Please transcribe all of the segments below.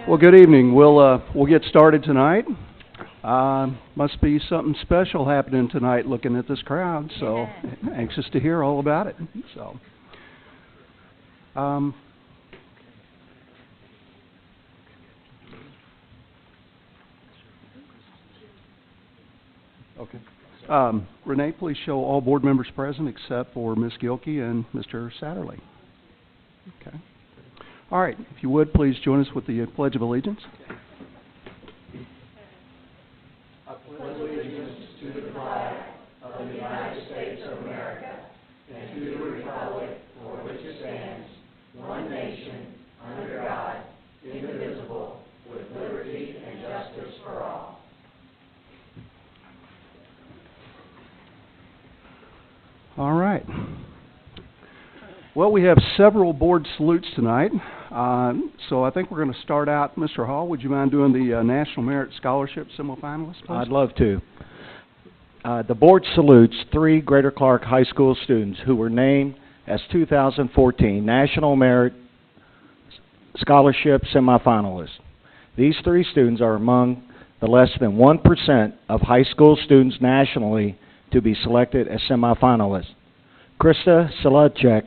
Well, good evening. We'll get started tonight. Must be something special happening tonight looking at this crowd, so anxious to hear all about it. So, okay. Renee, please show all board members present except for Ms. Gilkey and Mr. Satterley. Okay. All right. If you would, please join us with the Pledge of Allegiance. I pledge allegiance to the flag of the United States of America and to the republic for which it stands, one nation, under God, indivisible, with liberty and justice for all. All right. Well, we have several board salutes tonight, so I think we're going to start out. Mr. Hall, would you mind doing the National Merit Scholarship Semi-Finalists, please? I'd love to. The board salutes 3 Greater Clark High School students who were named as 2014 National Merit Scholarship Semi-Finalists. These 3 students are among the less than 1% of high school students nationally to be selected as semi-finalists. Krista Selachek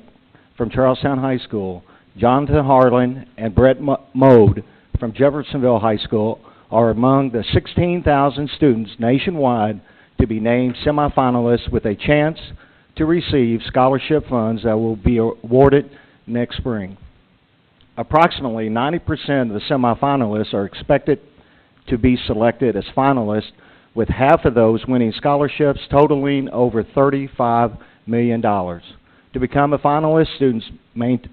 from Charlestown High School, Jonathan Harlan, and Brett Mode from Jeffersonville High School are among the 16,000 students nationwide to be named semifinalists with a chance to receive scholarship funds that will be awarded next spring. Approximately 90% of the semifinalists are expected to be selected as finalists, with half of those winning scholarships totaling over $35 million. To become a finalist, students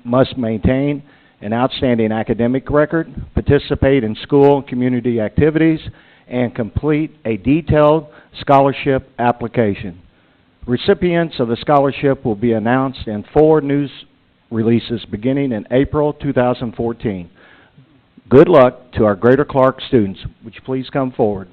must maintain an outstanding academic record, participate in school and community activities, and complete a detailed scholarship application. Recipients of the scholarship will be announced in 4 news releases beginning in April 2014. Good luck to our Greater Clark students. Would you please come forward?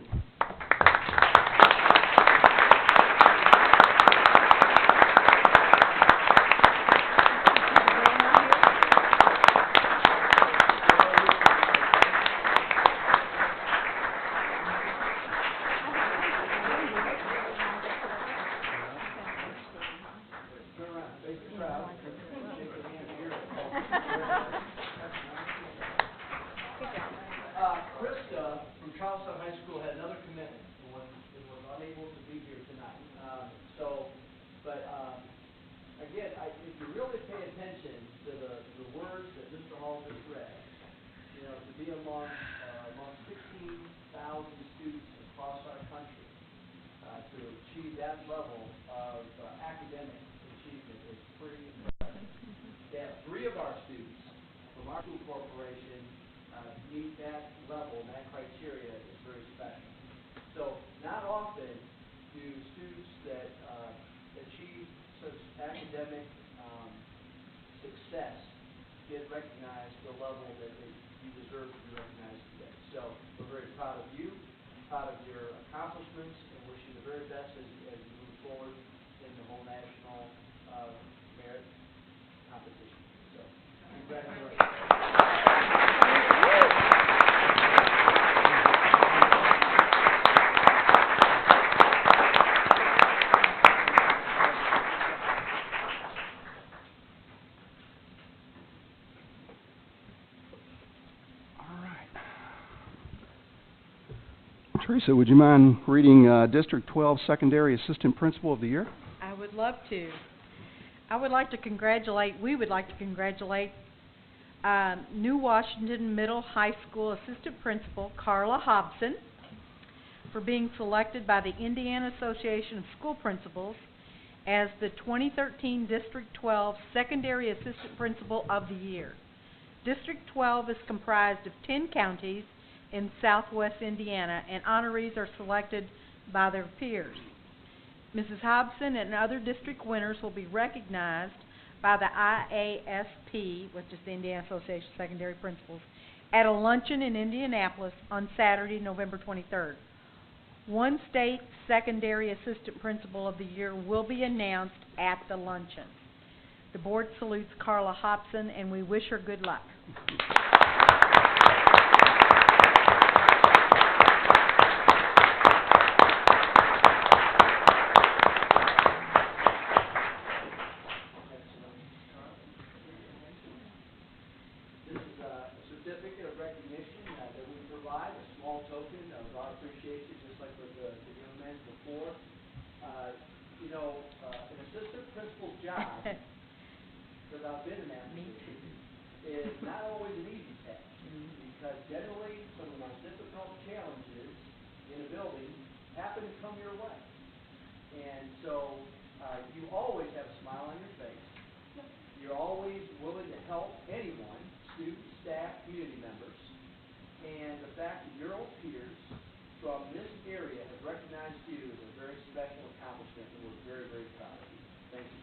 Krista from Charlestown High School had another commitment and was unable to be here tonight. Again, if you really pay attention to the words that Mr. Hall just read, to be among 16,000 students across our country, to achieve that level of academic achievement is pretty impressive. To have 3 of our students from our school corporation meet that level, that criteria is very special. So not often do students that achieve such academic success get recognized to the level that you deserve to be recognized today. So we're very proud of you, proud of your accomplishments, and wish you the very best as you move forward in the whole national merit competition. So congratulations. Teresa, would you mind reading District 12 Secondary Assistant Principal of the Year? I would love to. We would like to congratulate New Washington Middle High School Assistant Principal Carla Hobson for being selected by the Indiana Association of School Principals as the 2013 District 12 Secondary Assistant Principal of the Year. District 12 is comprised of 10 counties in southwest Indiana, and honorees are selected by their peers. Mrs. Hobson and other district winners will be recognized by the IASP, which is the Indiana Association of Secondary Principals, at a luncheon in Indianapolis on Saturday, November 23rd. One state secondary assistant principal of the year will be announced at the luncheon. The board salutes Carla Hobson, and we wish her good luck. certificate of recognition that we provide, a small token of our appreciation, just like with the young man before. You know, an assistant principal's job, because I've been in that position, is not always an easy task, because generally some of the most difficult challenges in a building happen to come your way. And so you always have a smile on your face. You're always willing to help anyone, students, staff, community members. And the fact that your own peers from this area have recognized you as a very special accomplishment, and we're very, very proud of you. Thank you.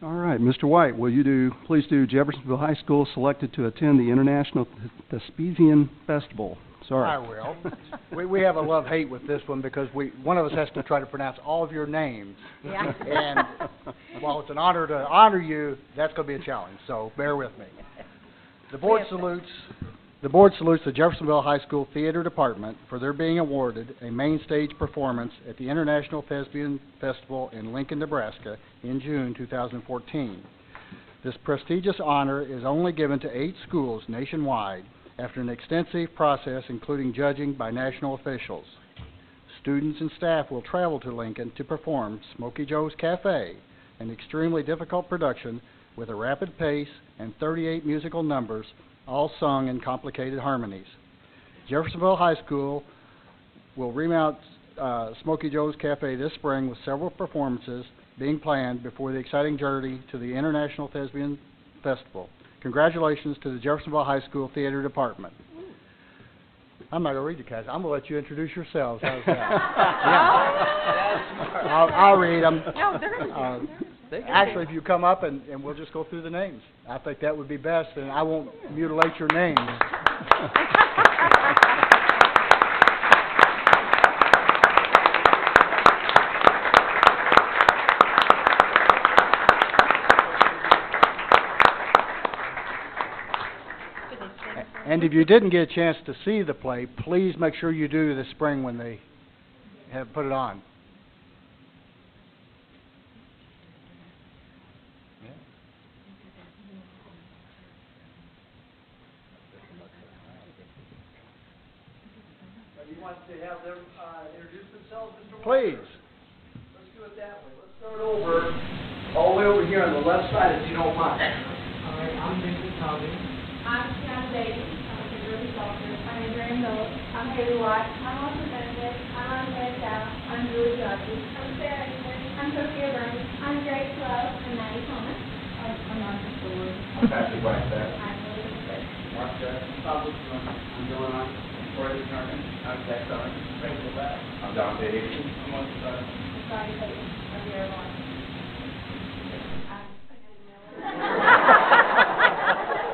All right, Mr. White, will you please do Jeffersonville High School selected to attend the International Thespian Festival? Sorry. I will. we have a love-hate with this one because one of us has to try to pronounce all of your names. Yeah. And while it's an honor to honor you, that's going to be a challenge, so bear with me. The board salutes the Jeffersonville High School Theater Department for their being awarded a main stage performance at the International Thespian Festival in Lincoln, Nebraska in June 2014. This prestigious honor is only given to 8 schools nationwide after an extensive process including judging by national officials. Students and staff will travel to Lincoln to perform Smokey Joe's Cafe, an extremely difficult production with a rapid pace and 38 musical numbers, all sung in complicated harmonies. Jeffersonville High School will remount Smokey Joe's Cafe this spring with several performances being planned before the exciting journey to the International Thespian Festival. Congratulations to the Jeffersonville High School Theater Department. I'm not going to read you guys. I'm going to let you introduce yourselves. How's that? Yeah. I'll read them. No, they're going to Actually, if you come up and we'll just go through the names. I think that would be best, and I won't mutilate your names. And if you didn't get a chance to see the play, please make sure you do this spring when they have put it on. You want to have them introduce themselves, Mr. White? Please. Let's do it that way. Let's start over, all the way over here on the left side, if you don't mind. All right, I'm Vincent Tommy. I'm Sam Davis. I'm Kimberly Salter. I'm Adrian Miller. I'm Haley White. I'm Austin Benedict. I'm Andrea Chow. I'm Julie Judges. I'm Sarah England. I'm Sophia Burns. I'm Grace Love. I'm Maddie Thomas. I'm Martha Stewart. I'm Patrick Blackstaff. I'm Lily Smith. Mark Jackson. I'm Dylan Hunt. Corey Turner. I'm Zach Turner. Rachel Bass. I'm Don Davis. I'm Martha Turner. I'm Friday Payton. I'm Vera Vaughn.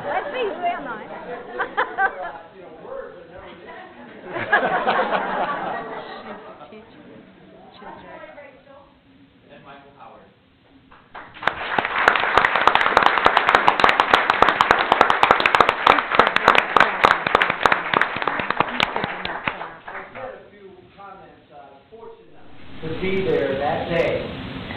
Let's see who am I? And Michael Howard. To be there that day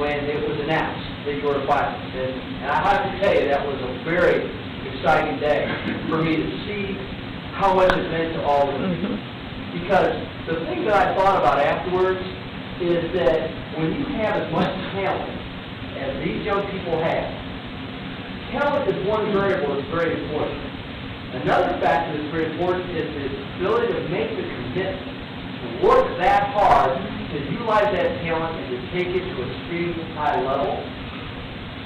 when it was announced that you were a finalist. And I have to tell you, that was a very exciting day for me to see how much it meant to all of you. Because the thing that I thought about afterwards is that when you have as much talent as these young people have, talent is one variable that's very important. Another factor that's very important is the ability to make the commitment, to work that hard, to utilize that talent and to take it to a extremely high level.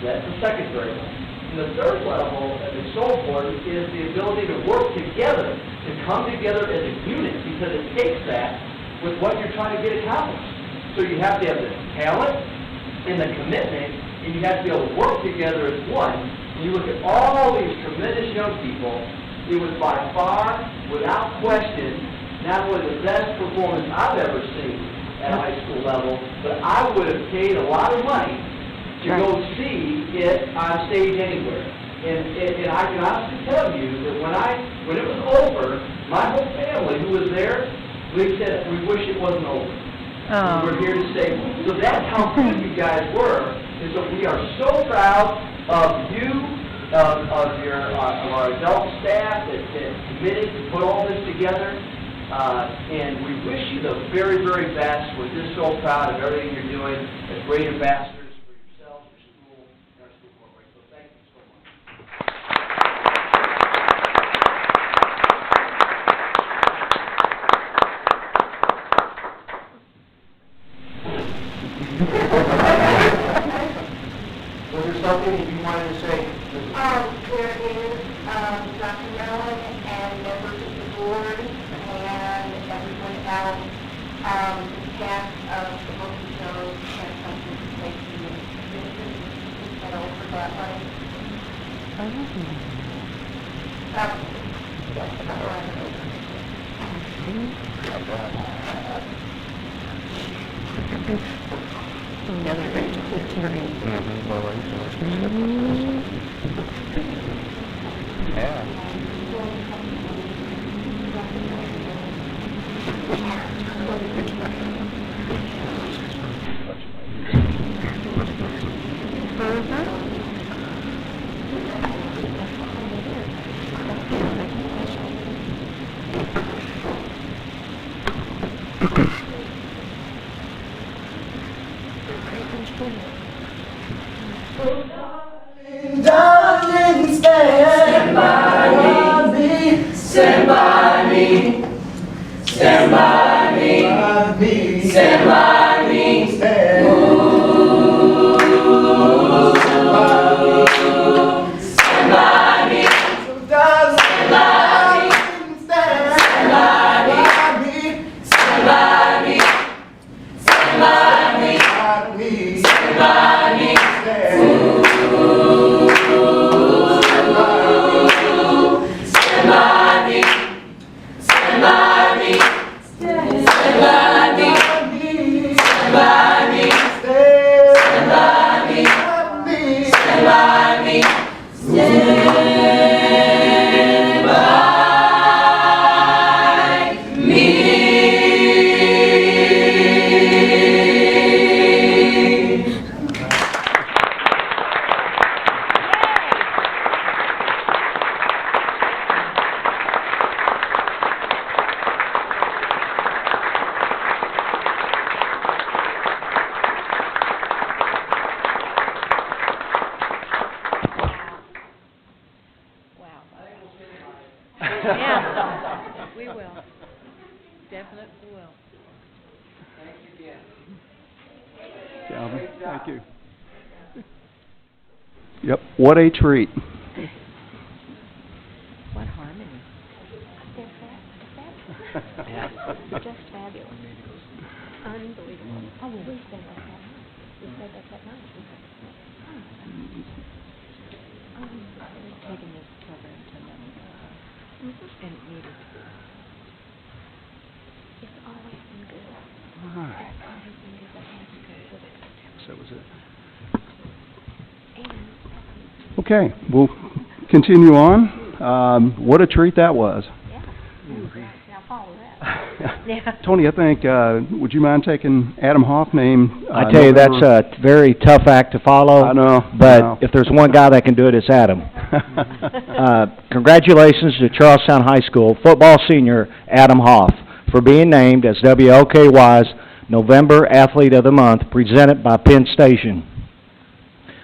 That's the second variable. And the third level that is so important is the ability to work together, to come together as a unit, because it takes that with what you're trying to get accomplished. So you have to have the talent and the commitment, and you have to be able to work together as one. When you look at all these tremendous young people, it was by far, without question, not only the best performance I've ever seen at a high school level, but I would have paid a lot of money to go see it on stage anywhere. And I can honestly tell you that when it was over, my whole family who was there, we said, we wish it wasn't over. Oh. We're here to say, so that's how good you guys were, and so we are so proud of you, of our adult staff that committed to put all this together, and we wish you the very, very best. We're just so proud of everything you're doing as great ambassadors for yourselves, your school, and our school corporation. So thank you so much. Was there something that you wanted to say? There is, Dr. Mellon and members of the board and everyone else, the staff of the local shows have something to say to you. Is that over that way? Darling, stand by me, stand by me, stand by me, stand by me, stand by me. Yeah, we will. Definitely will. Thank you again. Calvin, thank you. Yep, what a treat. What harmony. Just fabulous. Unbelievable. Oh, well, we said that night. We said that night. Taking this program to another level. And it needed to. It's always been good. All right. It's always been good, but it has to go with it. So was it. And Okay, we'll continue on. What a treat that was. yeah. Now follow that. Yeah. Tony, I think, would you mind taking Adam Hoff name? I tell you, that's November- a very tough act to follow. I know. But if there's one guy that can do it, it's Adam. Congratulations to Charlestown High School football senior Adam Hoff for being named as WLKY's November Athlete of the Month, presented by Penn Station.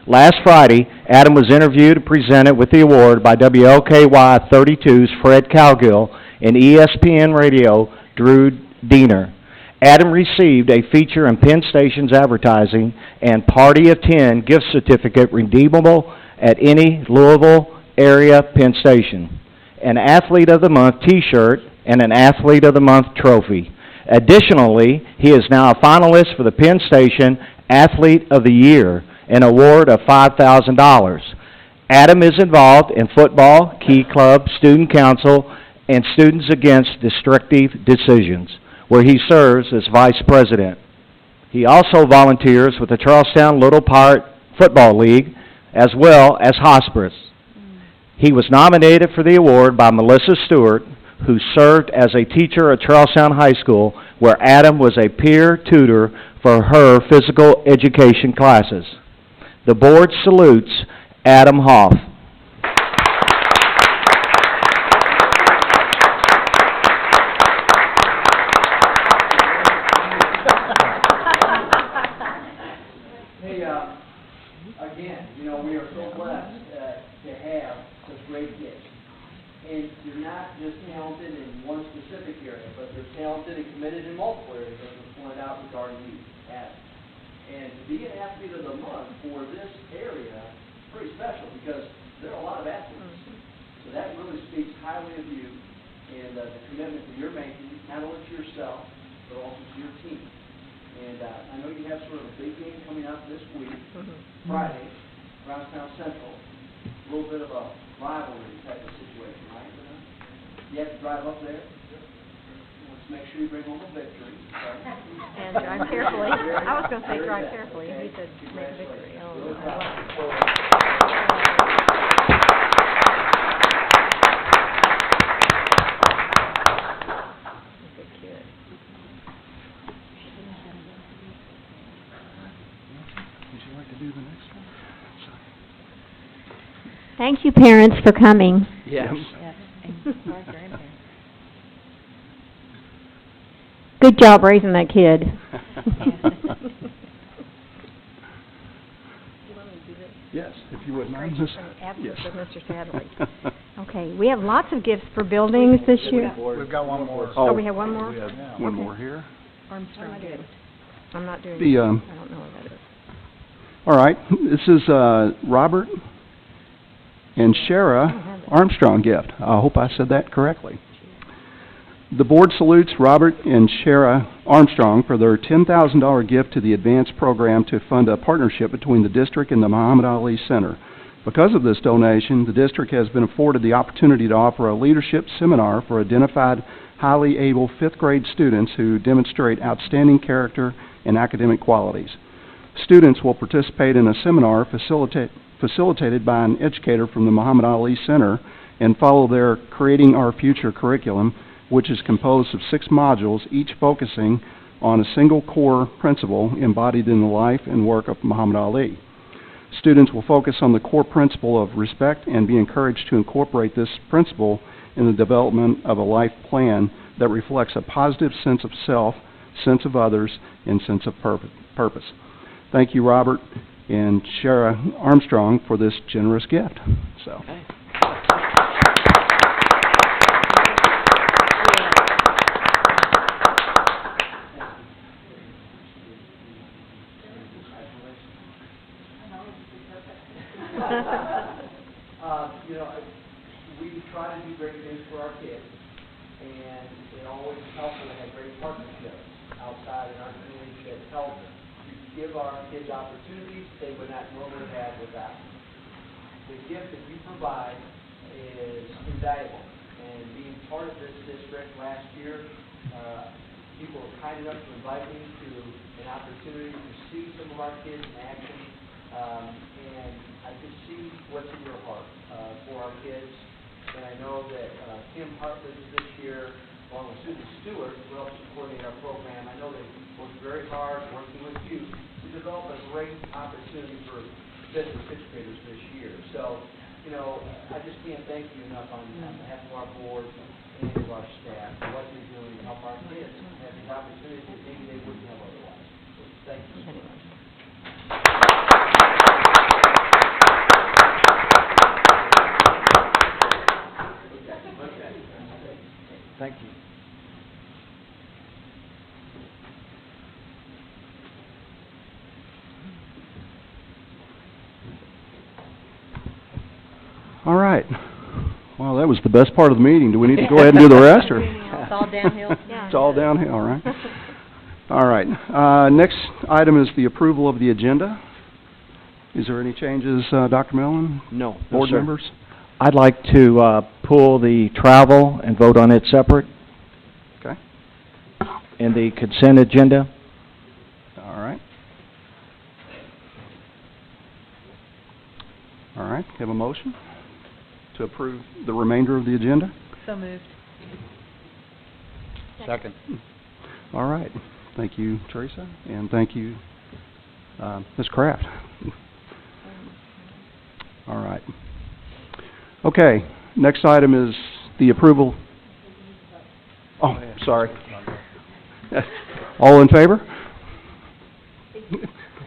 Last Friday, Adam was interviewed and presented with the award by WLKY 32's Fred Cowgill and ESPN Radio Drew Diener. Adam received a feature in Penn Station's advertising and Party of 10 gift certificate redeemable at any Louisville area Penn Station, an Athlete of the Month t-shirt, and an Athlete of the Month trophy. Additionally, he is now a finalist for the Penn Station Athlete of the Year, an award of $5,000. Adam is involved in football, Key Club, Student Council, and Students Against Destructive Decisions, where he serves as Vice President. He also volunteers with the Charlestown Little Pirate Football League, as well as hospice. He was nominated for the award by Melissa Stewart, who served as a teacher at Charlestown High School, where Adam was a peer tutor for her physical education classes. The board salutes Adam Hoff. Hey, again, we are so blessed to have such great gifts. And you're not just talented in one specific area, but you're talented and committed in multiple areas, as was pointed out regarding you, Adam. And to be an athlete of the month for this area is pretty special because there are a lot of athletes. So that really speaks highly of you and the commitment that you're making, not only to yourself, but also to your team. And I know you have sort of a big game coming up this week, Friday, Brownstown Central. A little bit of a rivalry type of situation, right? You have to drive up there. Let's make sure you bring home a victory. Right? And drive carefully. I was going to say drive carefully. He said make a victory. Oh, Really wow. Good kid. Would you like to do the next one? Thank you, parents, for coming. Yes. Yes, and our grandparents. Good job raising that kid. You want me to do this? Yes, if you wouldn't mind, Gracious Miss. from the absence Yes. of Mr. Sadley. Okay, we have lots of gifts for buildings this year. We've got one more. Oh, we have one more? We have one Okay. more here. Armstrong gift. I'm not doing The, it. I don't know what that is. All right, this is Robert and Shara Armstrong gift. I hope I said that correctly. The board salutes Robert and Shara Armstrong for their $10,000 gift to the Advanced Program to fund a partnership between the district and the Muhammad Ali Center. Because of this donation, the district has been afforded the opportunity to offer a leadership seminar for identified highly able fifth grade students who demonstrate outstanding character and academic qualities. Students will participate in a seminar facilitated by an educator from the Muhammad Ali Center and follow their Creating Our Future curriculum, which is composed of 6 modules, each focusing on a single core principle embodied in the life and work of Muhammad Ali. Students will focus on the core principle of respect and be encouraged to incorporate this principle in the development of a life plan that reflects a positive sense of self, sense of others, and sense of purpose. Thank you, Robert and Shara Armstrong, for this generous gift. So. Okay. We try to do great things for our kids, and it always is helpful to have great partnerships outside in our community that help give our kids opportunities they would not normally have without. The gift that you provide is invaluable, and being part of this district last year, people were kind enough to invite me to an opportunity to see some of our kids in action, and I could see what's in your heart for our kids. And I know that Kim Hartley this year, along with Susan Stewart, who helps to coordinate our program, I know they worked very hard working with you to develop a great opportunity for 5th and 6th graders this year. So, I just can't thank you enough on behalf of our board and of our staff for what you're doing to help our kids have these opportunities that maybe they wouldn't have otherwise. So, thank you. Thank you. All right. Well, that was the best part of the meeting. Do we need to go ahead and do the rest, or? It's all downhill. Yeah. It's all downhill, all right? All right. Next item is the approval of the agenda. Is there any changes, Dr. Mellon? No. Board sir. members? I'd like to pull the travel and vote on it separate Okay. in the consent agenda. All right. All right. Have a motion? to approve the remainder of the agenda? So moved. Second. All right. Thank you, Teresa, and thank you, Ms. Kraft. All right. Okay, next item is the approval. Oh, sorry. All in favor?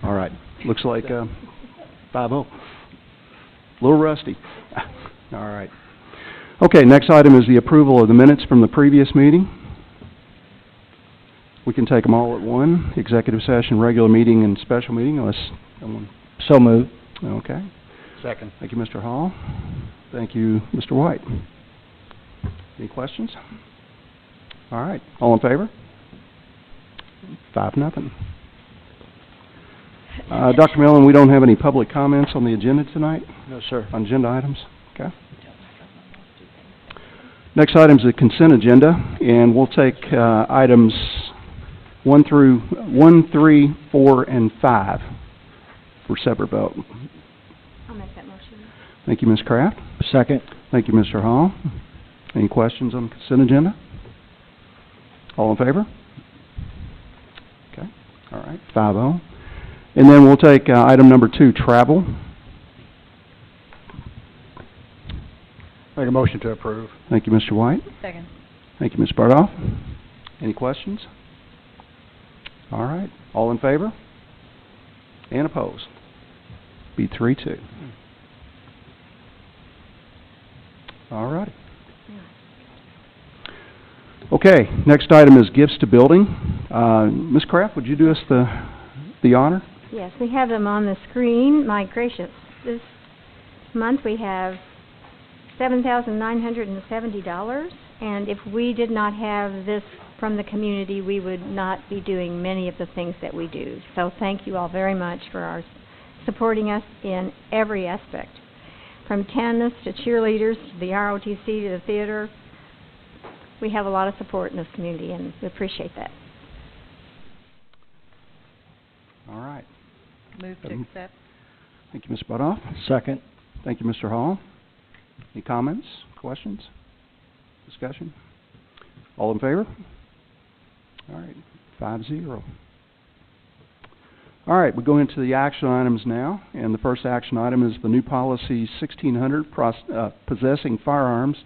All right. Looks like 5-0. A little rusty. All right. Okay, next item is the approval of the minutes from the previous meeting. We can take them all at one, executive session, regular meeting, and special meeting, unless someone... So moved. Okay. Second. Thank you, Mr. Hall. Thank you, Mr. White. Any questions? All right. All in favor? 5-0. Dr. Millen, we don't have any public comments on the agenda tonight? No, sir. On agenda items? Okay. Next item is the consent agenda, and we'll take items 1, 3, 4, and 5 for separate vote. I'll make that motion. Thank you, Ms. Kraft. Second. Thank you, Mr. Hall. Any questions on the consent agenda? All in favor? Okay. All right. 5-0. And then we'll take item number 2, travel. Make a motion to approve. Thank you, Mr. White. Second. Thank you, Ms. Bardoff. Any questions? All right. All in favor? And opposed? Be 3-2. All righty. Okay, next item is gifts to building. Ms. Kraft, would you do us the honor? Yes, we have them on the screen. My gracious, this month we have $7,970, and if we did not have this from the community, we would not be doing many of the things that we do. So thank you all very much for supporting us in every aspect, from tennis to cheerleaders to the ROTC to the theater. We have a lot of support in this community, and we appreciate that. All right. Move to accept. Thank you, Ms. Butoff. Second. Thank you, Mr. Hall. Any comments, questions, discussion? All in favor? All right, 5-0. All right, we go into the action items now, and the first action item is the new policy 1600, possessing firearms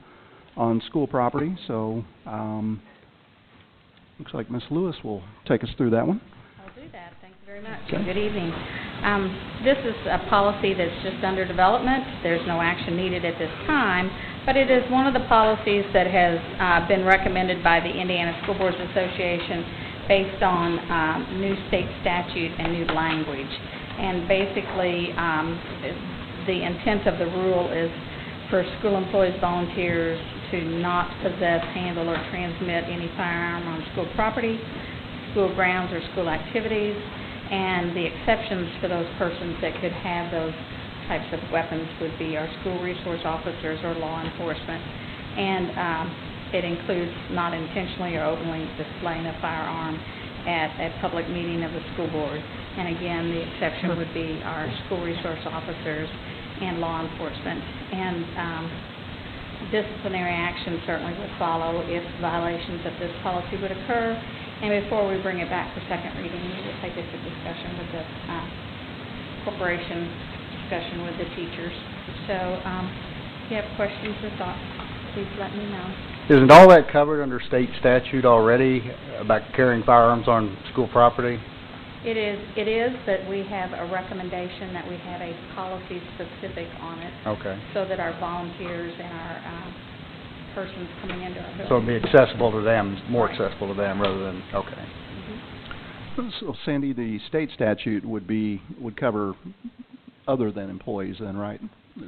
on school property. So, looks like Ms. Lewis will take us through that one. I'll do that. Thank you very much. Okay. Good evening. This is a policy that's just under development. There's no action needed at this time, but it is one of the policies that has been recommended by the Indiana School Boards Association based on new state statute and new language. And basically, the intent of the rule is for school employees, volunteers to not possess, handle, or transmit any firearm on school property, school grounds, or school activities. And the exceptions for those persons that could have those types of weapons would be our school resource officers or law enforcement. And it includes not intentionally or openly displaying a firearm at a public meeting of the school board. And again, the exception would be our school resource officers and law enforcement. And disciplinary action certainly would follow if violations of this policy would occur. And before we bring it back for second reading, we will take it to discussion with the corporation, discussion with the teachers. So if you have questions or thoughts, please let me know. Isn't all that covered under state statute already about carrying firearms on school property? It is, but we have a recommendation that we have a policy specific on it. Okay. So that our volunteers and our persons coming into our building. So it'd be accessible to them, more accessible to them rather than, okay. Mm-hmm. So, Sandy, the state statute would cover other than employees then, right?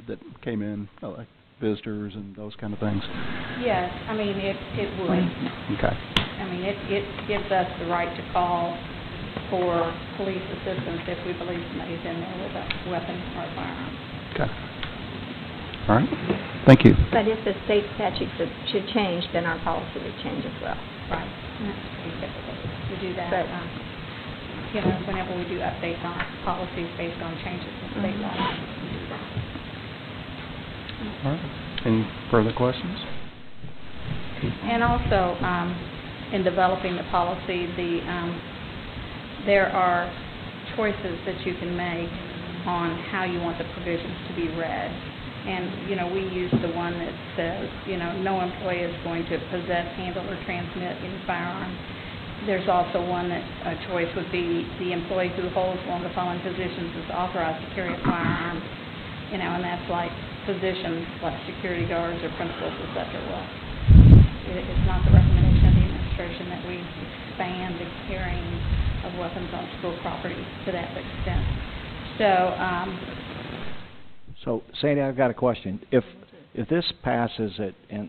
That came in, like visitors and those kind of things? Yes, I mean, it would. Okay. I mean, it gives us the right to call for police assistance if we believe somebody's in there with a weapon or a firearm. Okay. All right. Thank you. But if the state statute should change, then our policy would change as well. Right. And that's pretty typical. We do that, But, whenever we do updates on policies based on changes in state law. All right. Any further questions? And also, in developing the policy, there are choices that you can make on how you want the provisions to be read. And, we use the one that says, no employee is going to possess, handle, or transmit any firearm. There's also one that a choice would be the employee who holds one of the following positions is authorized to carry a firearm, and that's like positions like security guards or principals, et cetera. Well, it's not the recommendation of the administration that we expand the carrying of weapons on school property to that extent. So, Sandy, I've got a question. If this passes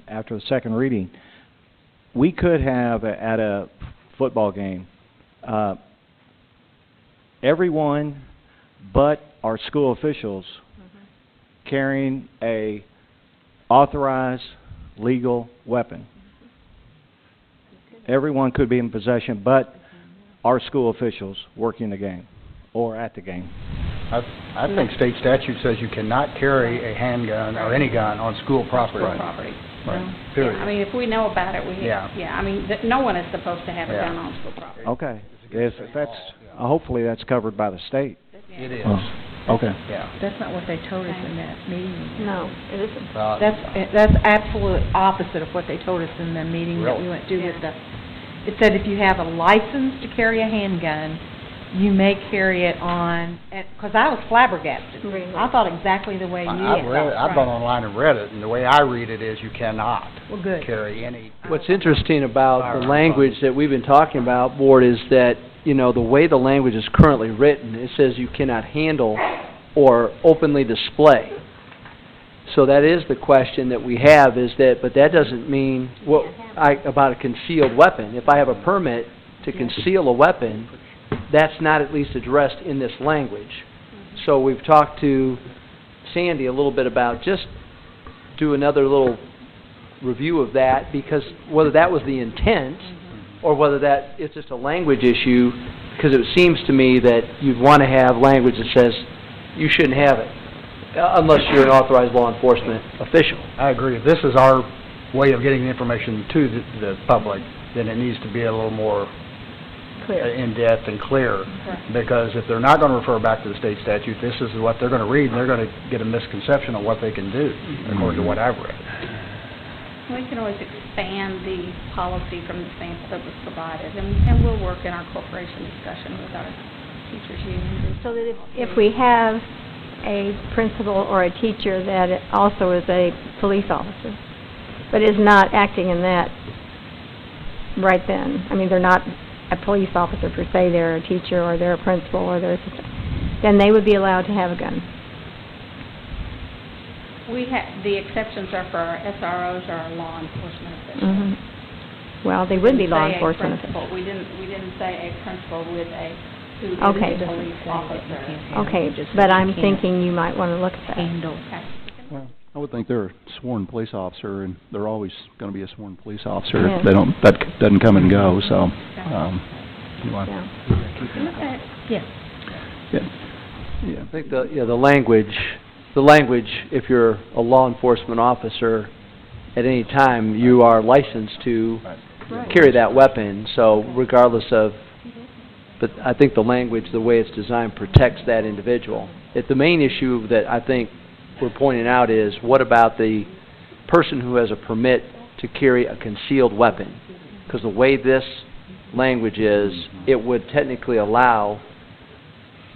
after the second reading, we could have at a football game everyone but our school officials carrying a authorized legal weapon. Everyone could be in possession but our school officials working the game or at the game. I think state statute says you cannot carry a handgun or any gun on school property. School property. Right. Period. Yeah, if we know about it, no one is supposed to have a gun Yeah. on school property. Okay. If that's hopefully that's covered by the state. It is. Okay. Yeah. That's not what they told us in that meeting. No, it isn't. That's absolute opposite of what they told us in the meeting that we went to with the, it said if you have a license to carry a handgun, you may carry it on, because I was flabbergasted. Really? I thought exactly the way you I've read it. I've gone online and read it, and the way I read it is you cannot Well, good. carry any. What's interesting about the language that we've been talking about, Board, is that, the way the language is currently written, it says you cannot handle or openly display. So that is the question that we have, but that doesn't mean about a concealed weapon. If I have a permit to conceal a weapon, that's not at least addressed in this language. So we've talked to Sandy a little bit about just do another little review of that, because whether that was the intent or whether that it's just a language issue, because it seems to me that you'd want to have language that says you shouldn't have it unless you're an authorized law enforcement official. I agree. If this is our way of getting the information to the public, then it needs to be a little more in-depth and clear, because if they're not going to refer back to the state statute, this is what they're going to read, and they're going to get a misconception of what they can do, according to what I've read. We can always expand the policy from the sample that was provided, and we'll work in our corporation discussion with our teachers' unions. So that if we have a principal or a teacher that also is a police officer, but is not acting in that right then, they're not a police officer per se, they're a teacher or they're a principal or they're assistant, then they would be allowed to have a gun. The exceptions are for our SROs or our law enforcement officials. Well, they would be law enforcement officials. We didn't say a principal with who is Okay. a police officer. Okay, but I'm thinking you might want to look at that. Okay. Well, I would think they're a sworn police officer, and they're always going to be a sworn police officer. Yeah. If that doesn't come and go, so, you want Yeah. Yes. Yeah. I think the language, if you're a law enforcement officer, at any time, you are licensed to carry that weapon, so regardless of, but I think the language, the way it's designed, protects that individual. The main issue that I think we're pointing out is, what about the person who has a permit to carry a concealed weapon? Because the way this language is, it would technically allow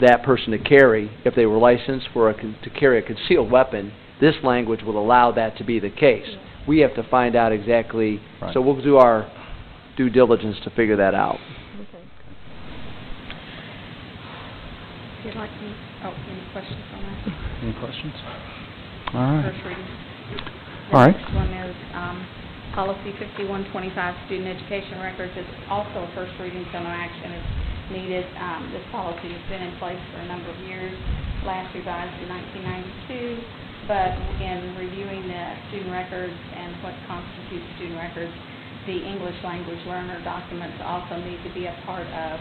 that person to carry, if they were licensed to carry a concealed weapon, this language will allow that to be the case. We have to find out exactly, so we'll do our due diligence to figure that out. If you'd like to, any questions on that? Any questions? All right. First reading. All right. The next one is Policy 5125, Student Education Records. It's also a first reading, so no action is needed. This policy has been in place for a number of years, last revised in 1992, but in reviewing the student records and what constitutes student records, the English language learner documents also need to be a part of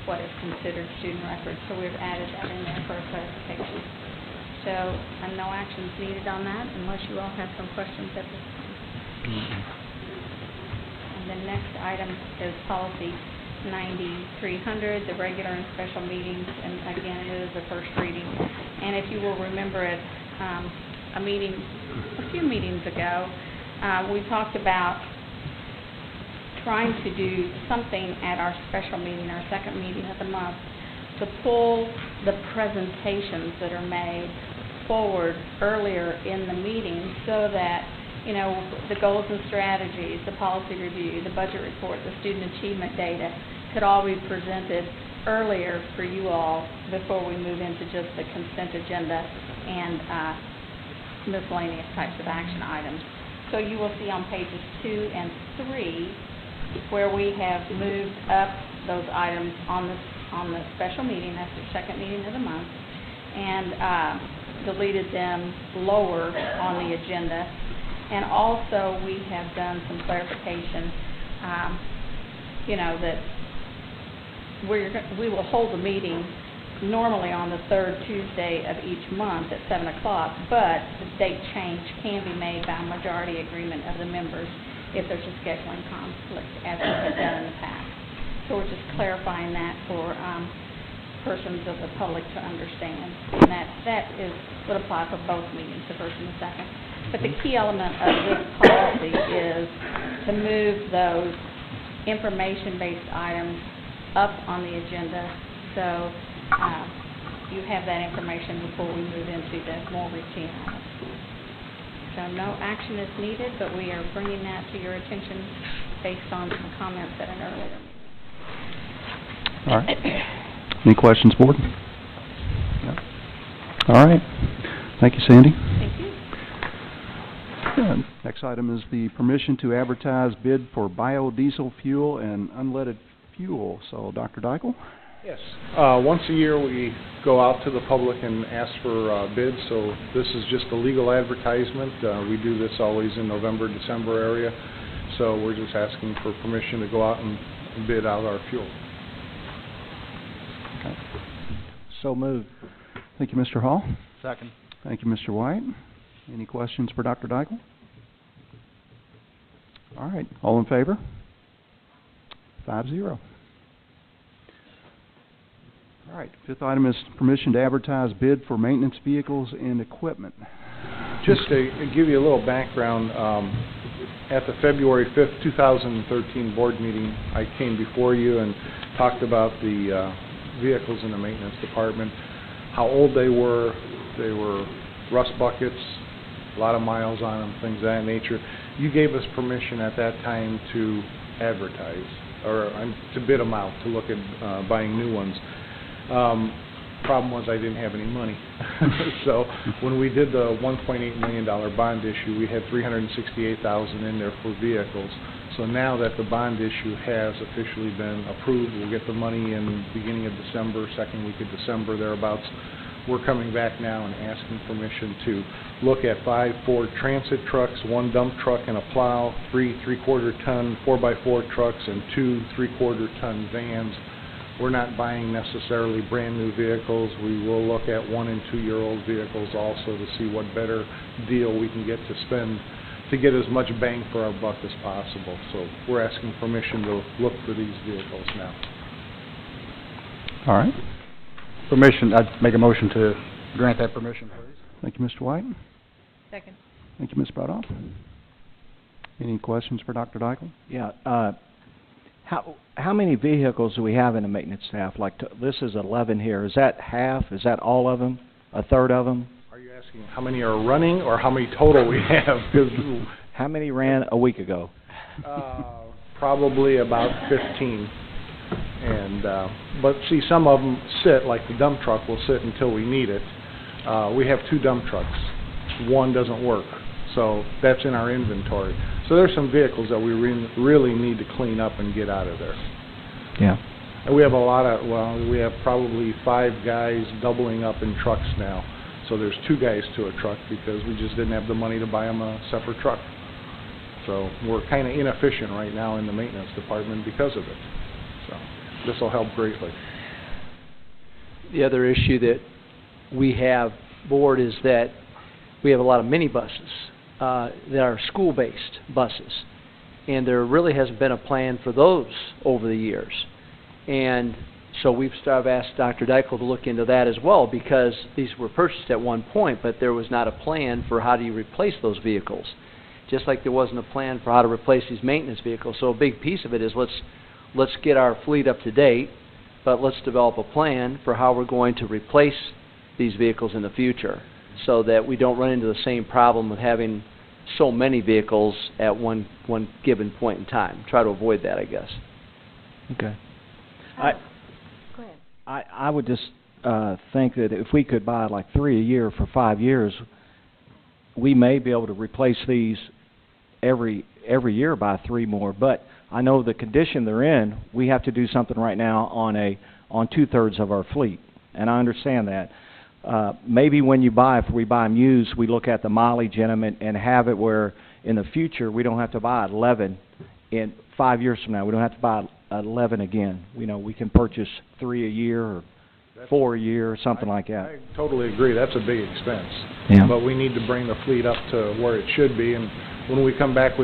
what is considered student records, so we've added that in there for a clarification. So, no action's needed on that unless you all have some questions at this time. And the next item is policy 9300, the regular and special meetings, and again, it is the first reading. And if you will remember at a few meetings ago, we talked about trying to do something at our special meeting, our second meeting of the month, to pull the presentations that are made forward earlier in the meeting so that, you know, the goals and strategies, the policy review, the budget report, the student achievement data could all be presented earlier for you all before we move into just the consent agenda and miscellaneous types of action items. So you will see on pages 2 and 3 where we have moved up those items on the special meeting, that's the second meeting of the month, and deleted them lower on the agenda. And also we have done some clarification, you know, that we will hold a meeting normally on the third Tuesday of each month at 7 o'clock, but the date change can be made by a majority agreement of the members if there's a scheduling conflict, as we have done in the past. So we're just clarifying that for persons of the public to understand. And that would apply for both meetings, the first and the second. But the key element of this policy is to move those information-based items up on the agenda so you have that information before we move into the more routine items. So no action is needed, but we are bringing that to your attention based on some comments at an earlier meeting. All right. Any questions, board? No. All right. Thank you, Sandy. Thank you. Good. Next item is the permission to advertise bid for biodiesel fuel and unleaded fuel. So, Dr. Deichel? Yes. Once a year we go out to the public and ask for bids, so this is just a legal advertisement. We do this always in November, December area, so we're just asking for permission to go out and bid out our fuel. Okay. So moved. Thank you, Mr. Hall. Second. Thank you, Mr. White. Any questions for Dr. Deichel? All right. All in favor? 5-0. All right. Fifth item is permission to advertise bid for maintenance vehicles and equipment. Just to give you a little background, at the February 5th, 2013 board meeting, I came before you and talked about the vehicles in the maintenance department, how old they were rust buckets, a lot of miles on them, things of that nature. You gave us permission at that time to advertise, or to bid them out, to look at buying new ones. Problem was I didn't have any money. So when we did the $1.8 million bond issue, we had $368,000 in there for vehicles. So now that the bond issue has officially been approved, we'll get the money in the beginning of December, second week of December, thereabouts. We're coming back now and asking permission to look at 5 Ford Transit trucks, 1 dump truck and a plow, 3 3/4-ton 4x4 trucks, and 2 3/4-ton vans. We're not buying necessarily brand new vehicles. We will look at 1- and 2-year-old vehicles also to see what better deal we can get to spend to get as much bang for our buck as possible. So we're asking permission to look for these vehicles now. All right. Permission, I'd make a motion to grant that permission, please. Thank you, Mr. White. Second. Thank you, Ms. Brodoff. Any questions for Dr. Deichel? Yeah. How many vehicles do we have in the maintenance staff? Like this is 11 here. Is that half? Is that all of them? A third of them? Are you asking how many are running or how many total we have? How many ran a week ago? Probably about 15. And but see, some of them sit, like the dump truck will sit until we need it. We have 2 dump trucks. 1 doesn't work, so that's in our inventory. So there's some vehicles that we really need to clean up and get out of there. Yeah. And we have a lot of, we have probably 5 guys doubling up in trucks now. So there's 2 guys to a truck because we just didn't have the money to buy them a separate truck. So we're kind of inefficient right now in the maintenance department because of it. So this will help greatly. The other issue that we have board is that we have a lot of minibuses that are school-based buses, and there really hasn't been a plan for those over the years. And so I've asked Dr. Deichel to look into that as well, because these were purchased at one point, but there was not a plan for how do you replace those vehicles. Just like there wasn't a plan for how to replace these maintenance vehicles. So a big piece of it is let's get our fleet up to date, but let's develop a plan for how we're going to replace these vehicles in the future, so that we don't run into the same problem of having so many vehicles at one given point in time. Try to avoid that, I guess. Okay. Go ahead. I would just think that if we could buy like 3 a year for 5 years, we may be able to replace these every year by 3 more. But I know the condition they're in, we have to do something right now on 2/3 of our fleet, and I understand that. Maybe when if we buy them used, we look at the mileage in them and have it where in the future we don't have to buy 11 in 5 years from now. We don't have to buy 11 again. We can purchase 3 a year or 4 a year or something like that. I totally agree. That's a big expense. Yeah. But we need to bring the fleet up to where it should be. And when we come back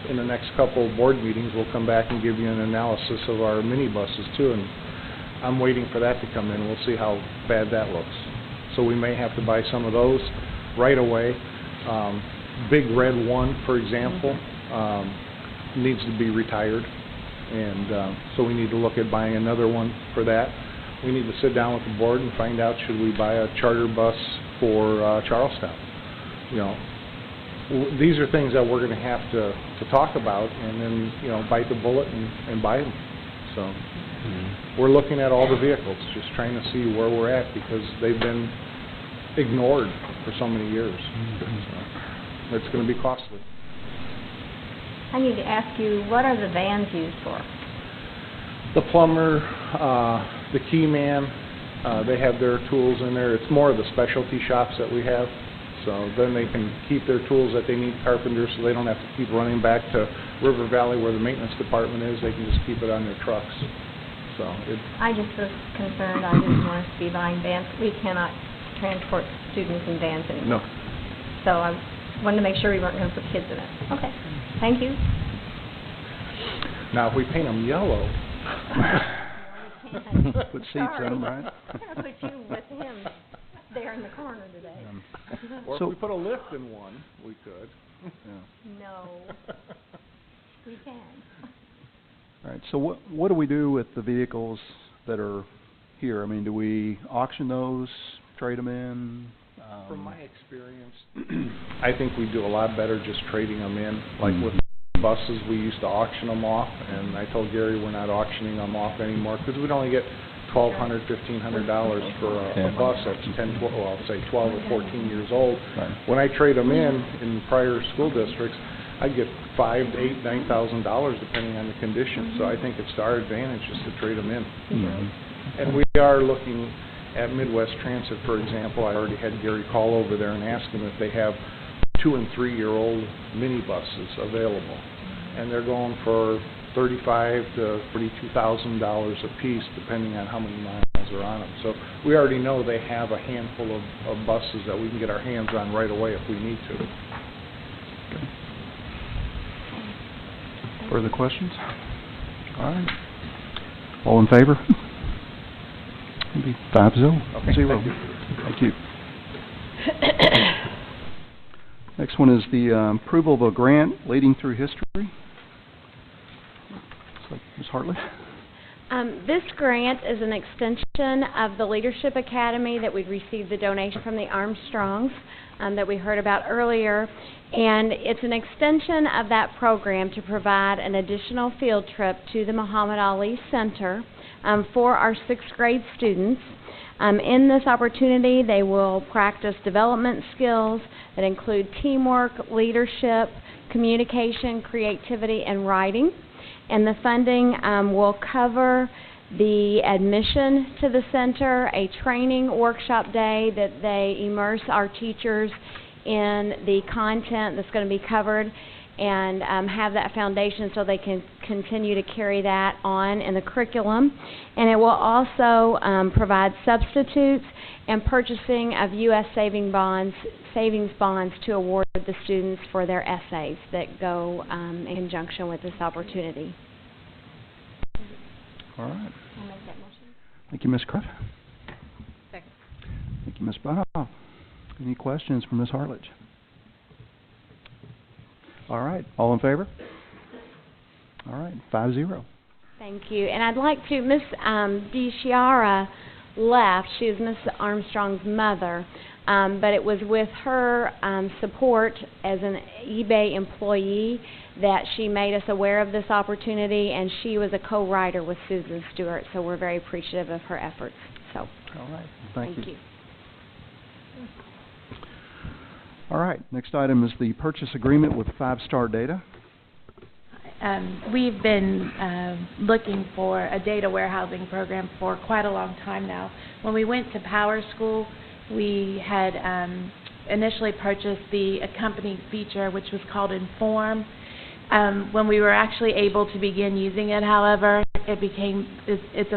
in the next couple of board meetings, we'll come back and give you an analysis of our minibuses too. And I'm waiting for that to come in. We'll see how bad that looks. So we may have to buy some of those right away. Big Red 1, for example, needs to be retired. And so we need to look at buying another one for that. We need to sit down with the board and find out, should we buy a charter bus for Charlestown? These are things that we're going to have to talk about, and then bite the bullet and buy them. So we're looking at all the vehicles, just trying to see where we're at, because they've been ignored for so many years. So it's going to be costly. I need to ask you, what are the vans used for? The plumber, the key man, they have their tools in there. It's more of the specialty shops that we have. So then they can keep their tools that they need, carpenters, so they don't have to keep running back to River Valley where the maintenance department is. They can just keep it on their trucks. So I just was concerned. I didn't want us to be buying vans. We cannot transport students in vans anymore. No. So I wanted to make sure we weren't going to put kids in it. Okay. Thank you. Now, if we paint them yellow... Put seats in them, right? I'm going to put you with him there in the corner today. Or So- if we put a lift in one, we could. No. We can. All right, so what do we do with the vehicles that are here? I mean, do we auction those, trade them in? From my experience, I think we do a lot better just trading them in. Like with buses, we used to auction them off, and I told Gary we're not auctioning them off anymore because we'd only get $1,200, $1,500 for a bus that's 12 or 14 years old. Right. When I trade them in prior school districts, I'd get $5,000 to $8,000, $9,000 depending on the condition. So I think it's to our advantage just to trade them in. And we are looking at Midwest Transit, for example. I already had Gary call over there and ask him if they have 2- and 3-year-old minibuses available, and they're going for $35,000 to $42,000 a piece, depending on how many miles are on them. So we already know they have a handful of buses that we can get our hands on right away if we need to. Okay. Further questions? All right. All in favor? It'll be 5-0. Okay, 0. Thank you. Next one is the approval of a grant leading through history. So, Ms. Hartley. This grant is an extension of the Leadership Academy that we'd received the donation from the Armstrongs that we heard about earlier. And it's an extension of that program to provide an additional field trip to the Muhammad Ali Center for our 6th grade students. In this opportunity, they will practice development skills that include teamwork, leadership, communication, creativity, and writing. And the funding will cover the admission to the center, a training workshop day that they immerse our teachers in the content that's going to be covered, and have that foundation so they can continue to carry that on in the curriculum. And it will also provide substitutes and purchasing of U.S. savings bonds to award the students for their essays that go in conjunction with this opportunity. All right. I'll make that motion. Thank you, Ms. Cruff. Second. Thank you, Ms. Bob. Any questions for Ms. Hartledge? All right. All in favor? All right. 5-0. Thank you. And I'd like to, Miss DeChiara left. She is Miss Armstrong's mother, but it was with her support as an eBay employee that she made us aware of this opportunity, and she was a co-writer with Susan Stewart, so we're very appreciative of her efforts. So, all right. Thank you. you. All right. Next item is the purchase agreement with 5 Star Data. We've been looking for a data warehousing program for quite a long time now. When we went to Power School, we had initially purchased the accompanying feature, which was called Inform. When we were actually able to begin using it, however, it's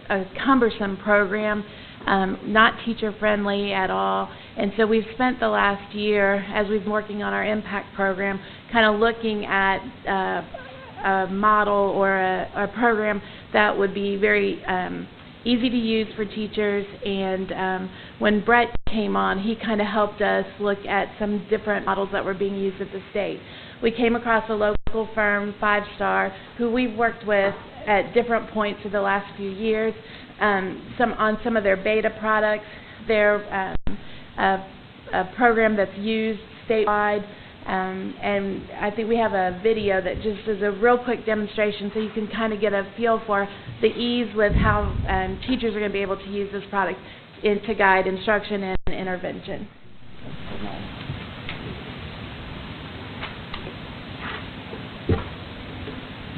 a cumbersome program, not teacher-friendly at all. And so we've spent the last year, as we've been working on our impact program, kind of looking at a model or a program that would be very easy to use for teachers. And when Brett came on, he kind of helped us look at some different models that were being used at the state. We came across a local firm, 5 Star, who we've worked with at different points in the last few years, on some of their beta products. They're a program that's used statewide, and I think we have a video that just is a real quick demonstration so you can kind of get a feel for the ease with how teachers are going to be able to use this product to guide instruction and intervention.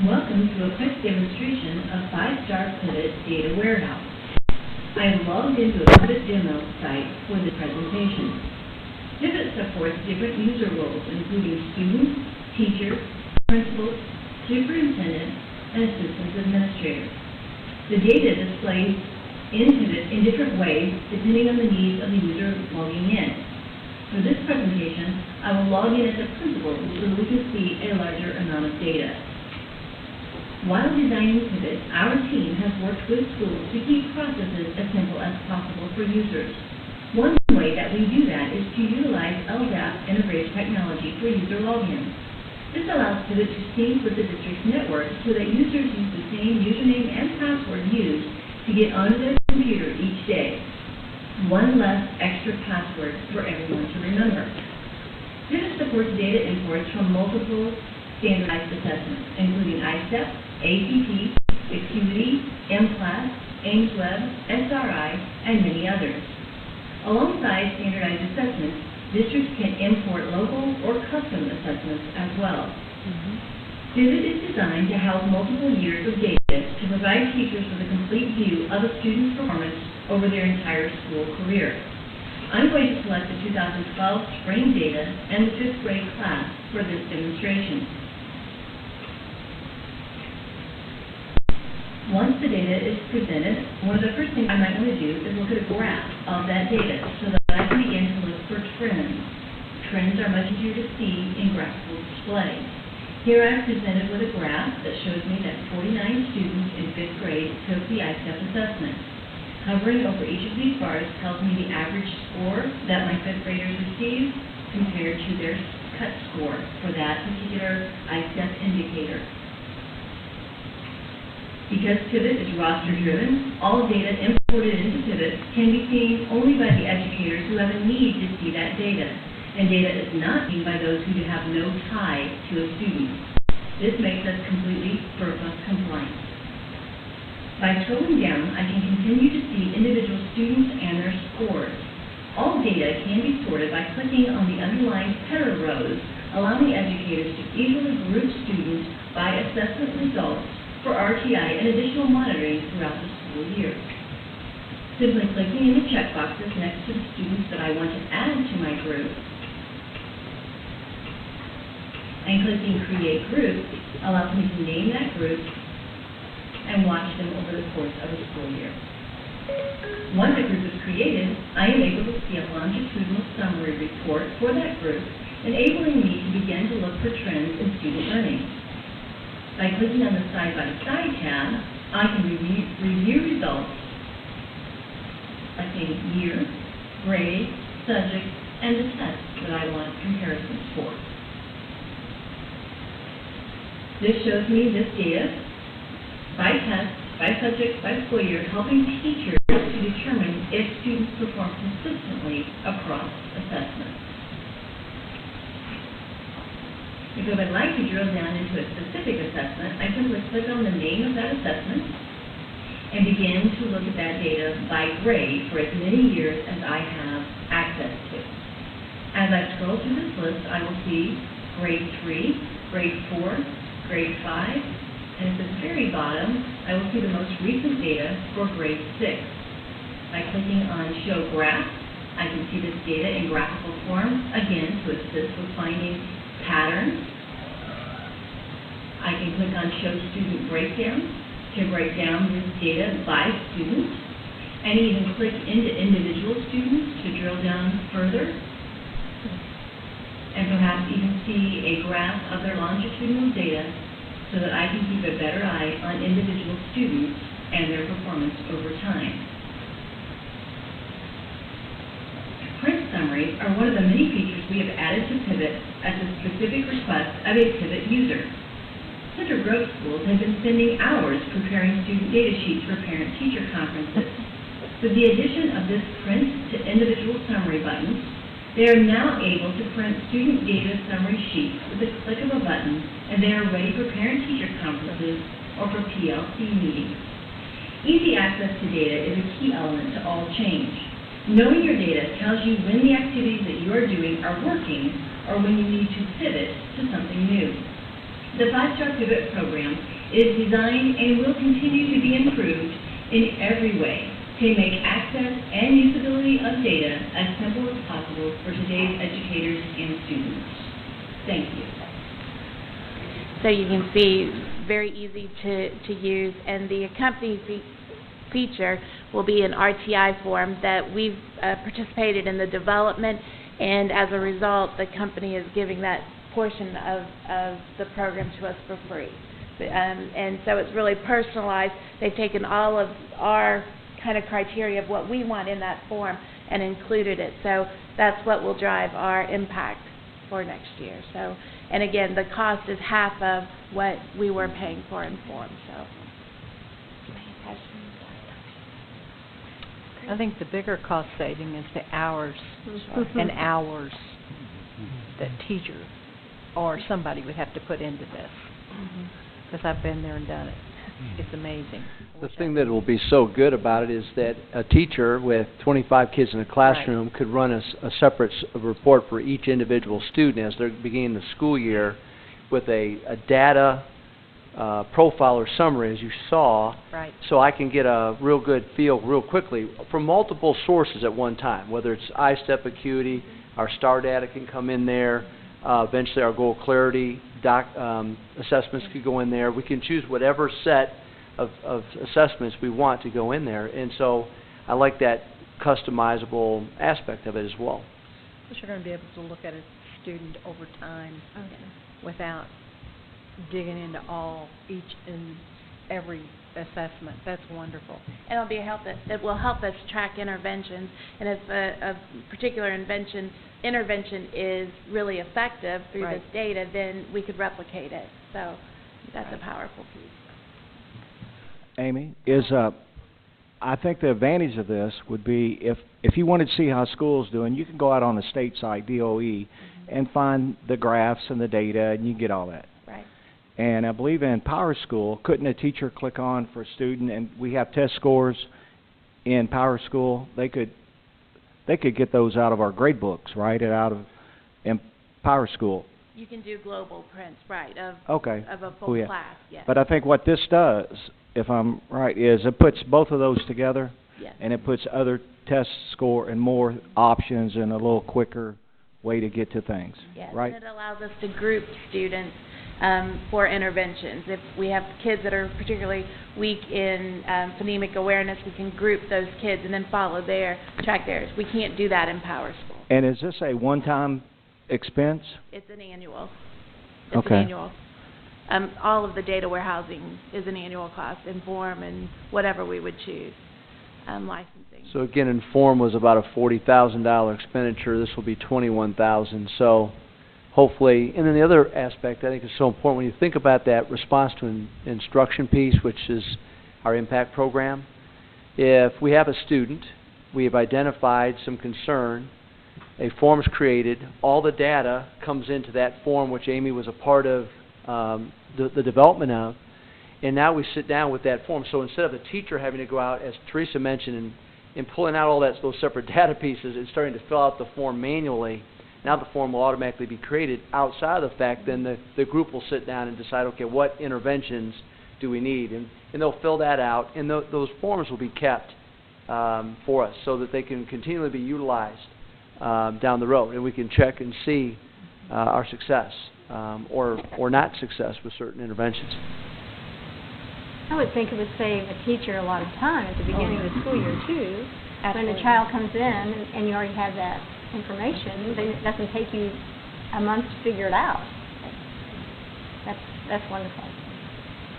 Welcome to a quick demonstration of 5 Star Pivot Data Warehouse. I am logged into a Pivot demo site for the presentation. Pivot supports different user roles, including students, teachers, principals, superintendents, and systems administrators. The data displays in Pivot in different ways depending on the needs of the user logging in. For this presentation, I will log in as a principal so we can see a larger amount of data. While designing Pivot, our team has worked with schools to keep processes as simple as possible for users. One way that we do that is to utilize LDAP integrated technology for user login. This allows Pivot to sync with the district's network so that users use the same username and password used to get onto their computer each day. One less extra password for everyone to remember. Pivot supports data imports from multiple standardized assessments, including ISTEP, ACT, Acuity, MClass, AimsWeb, SRI, and many others. Alongside standardized assessments, districts can import local or custom assessments as well. Pivot is designed to house multiple years of data to provide teachers with a complete view of a student's performance over their entire school career. I'm going to select the 2012 spring data and the 5th grade class for this demonstration. Once the data is presented, one of the first things I might want to do is look at a graph of that data so that I can begin to look for trends. Trends are much easier to see in graphical display. Here I'm presented with a graph that shows me that 49 students in 5th grade took the ISTEP assessment. Hovering over each of these bars tells me the average score that my 5th graders received compared to their cut score for that particular ISTEP indicator. Because Pivot is roster-driven, all data imported into Pivot can be seen only by the educators who have a need to see that data, and data is not seen by those who have no tie to a student. This makes us completely FERPA compliant. By scrolling down, I can continue to see individual students and their scores. All data can be sorted by clicking on the underlying header rows, allowing educators to easily group students by assessment results for RTI and additional monitoring throughout the school year. Simply clicking in the checkboxes next to the students that I want to add to my group, and clicking Create Group allows me to name that group and watch them over the course of a school year. Once a group is created, I am able to see a longitudinal summary report for that group, enabling me to begin to look for trends in student learning. By clicking on the Side by Side tab, I can review results like a year, grade, subject, and the test that I want comparisons for. This shows me this data by test, by subject, by school year, helping teachers to determine if students perform consistently across assessments. If I would like to drill down into a specific assessment, I simply click on the name of that assessment and begin to look at that data by grade for as many years as I have access to. As I scroll through this list, I will see grade 3, grade 4, grade 5, and at the very bottom, I will see the most recent data for grade 6. By clicking on Show Graph, I can see this data in graphical form, again, to assist with finding patterns. I can click on Show Student Breakdown to break down this data by student, and even click into individual students to drill down further, and perhaps even see a graph of their longitudinal data so that I can keep a better eye on individual students and their performance over time. Print summaries are one of the many features we have added to Pivot at the specific request of a Pivot user. Center Grove schools have been spending hours preparing student data sheets for parent-teacher conferences. With the addition of this print to individual summary buttons, they are now able to print student data summary sheets with a click of a button, and they are ready for parent-teacher conferences or for PLC meetings. Easy access to data is a key element to all change. Knowing your data tells you when the activities that you are doing are working or when you need to pivot to something new. The 5-Star Pivot program is designed and will continue to be improved in every way to make access and usability of data as simple as possible for today's educators and students. Thank you. So you can see, very easy to use, and the accompanying feature will be an RTI form that we've participated in the development, and as a result, the company is giving that portion of the program to us for free. And so it's really personalized. They've taken all of our kind of criteria of what we want in that form and included it. So that's what will drive our impact for next year. So, and again, the cost is half of what we were paying for in form. So. I think the bigger cost saving is the hours and hours that teacher or somebody would have to put into this. Because I've been there and done it. It's amazing. The thing that will be so good about it is that a teacher with 25 kids in a classroom could run a separate report for each individual student as they're beginning the school year with a data profile or summary, as you saw, so I can get a real good feel real quickly from multiple sources at one time, whether it's I-STEP acuity, our STAR data can come in there, eventually our goal clarity assessments could go in there. We can choose whatever set of assessments we want to go in there, and so I like that customizable aspect of it as well. Plus you're going to be able to look at a student over time without digging into each and every assessment. That's wonderful. And it'll be it will help us track interventions, and if a particular intervention is really effective through this data, then we could replicate it. So that's a powerful piece. Amy, I think the advantage of this would be if you wanted to see how school's doing, you can go out on the state site, DOE, and find the graphs and the data, and you can get all that. Right. And I believe in Power School, couldn't a teacher click on for a student, and we have test scores in Power School, they could get those out of our grade books, right, in Power School. You can do global prints, right, of a full class, yes. But I think what this does, if I'm right, is it puts both of those together, yes. and it puts other test score and more options and a little quicker way to get to things, Yes, right? and it allows us to group students for interventions. If we have kids that are particularly weak in phonemic awareness, we can group those kids and then follow track theirs. We can't do that in Power School. And is this a one-time expense? It's an annual. It's Okay. an annual. All of the data warehousing is an annual cost, Inform and whatever we would choose, licensing. So again, Inform was about a $40,000 expenditure. This will be $21,000. So hopefully, and then the other aspect I think is so important when you think about that response to instruction piece, which is our impact program. If we have a student, we have identified some concern, a form is created, all the data comes into that form, which Amy was a part of the development of, and now we sit down with that form. So instead of the teacher having to go out, as Teresa mentioned, and pulling out all those separate data pieces and starting to fill out the form manually, now the form will automatically be created outside of the fact. Then the group will sit down and decide, okay, what interventions do we need? And they'll fill that out, and those forms will be kept for us so that they can continually be utilized down the road, and we can check and see our success or not success with certain interventions. I would think it would save a teacher a lot of time at the beginning of the school year too. Absolutely. When a child comes in and you already have that information, then it doesn't take you a month to figure it out. That's wonderful.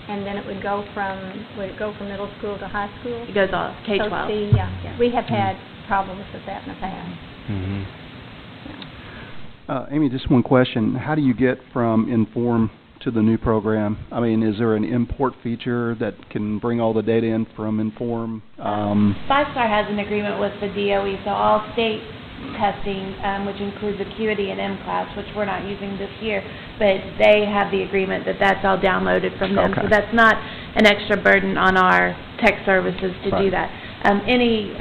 And then it would go from middle school to high school? It goes all K-12. So see, yeah. We have had problems with that in the past. Mm-hmm. Amy, just one question. How do you get from Inform to the new program? I mean, is there an import feature that can bring all the data in from Inform? Five Star has an agreement with the DOE, so all state testing, which includes Acuity and MClass, which we're not using this year, but they have the agreement that that's all downloaded from them. Okay. So that's not an extra burden on our tech services to do that. Any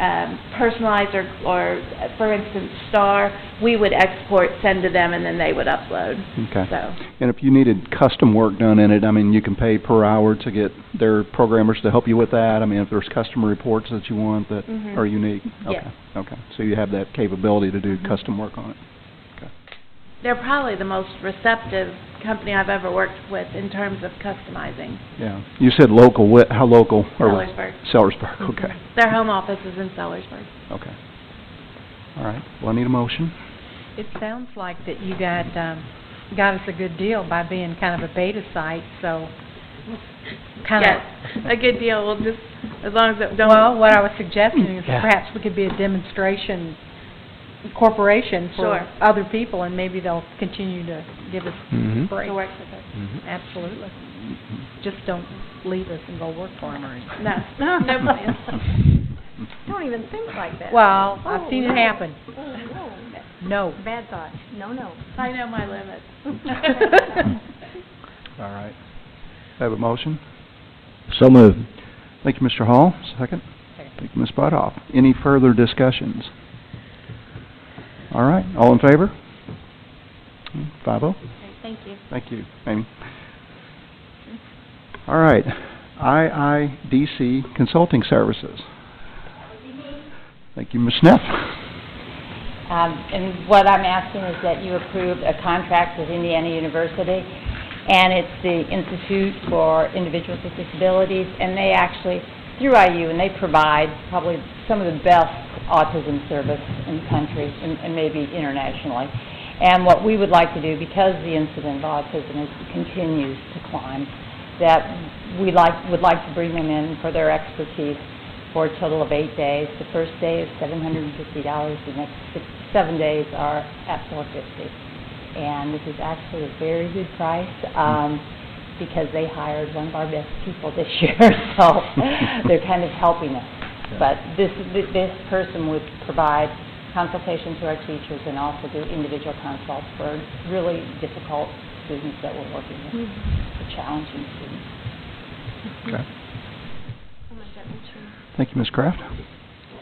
personalized or, for instance, STAR, we would export, send to them, and then they would upload. Okay. So. And if you needed custom work done in it, I mean, you can pay per hour to get their programmers to help you with that. I mean, if there's custom reports that you want that are unique. Okay. Yes. Okay. So you have that capability to do custom work on it. Okay. They're probably the most receptive company I've ever worked with in terms of customizing. Yeah. You said local. How local? Sellersburg. Sellersburg. Okay. Their home office is in Sellersburg. Okay. All right. Well, I need a motion. It sounds like that you got us a good deal by being kind of a beta site, so Yes, a good deal. We'll just, as long as it don't... Well, what I was suggesting is perhaps we could be a demonstration corporation for other people, and maybe they'll continue to give us breaks. To work with us. Absolutely. Just don't leave us and go work for them or anything. No, no plans. Don't even think like that. Well, I've seen it happen. No. Bad thought. No. I know my limits. All right. I have a motion. So moved. Thank you, Mr. Hall. Second. Thank you, Ms. Buthoff. Any further discussions? All right. All in favor? 5-0. Thank you. Thank you, Amy. All right. IIDC Consulting Services. Thank you, Ms. Neff. And what I'm asking is that you approve a contract with Indiana University, and it's the Institute for Individuals with Disabilities, and they actually, through IU, and they provide probably some of the best autism service in the country and maybe internationally. And what we would like to do, because the incidence of autism continues to climb, that we would like to bring them in for their expertise for a total of 8 days. The first day is $750. The next 7 days are at $450. And this is actually a very good price because they hired one of our best people this year, so they're kind of helping us. But this person would provide consultation to our teachers and also do individual consults for really difficult students that we're working with, the challenging students. Okay. Thank you, Ms. Kraft.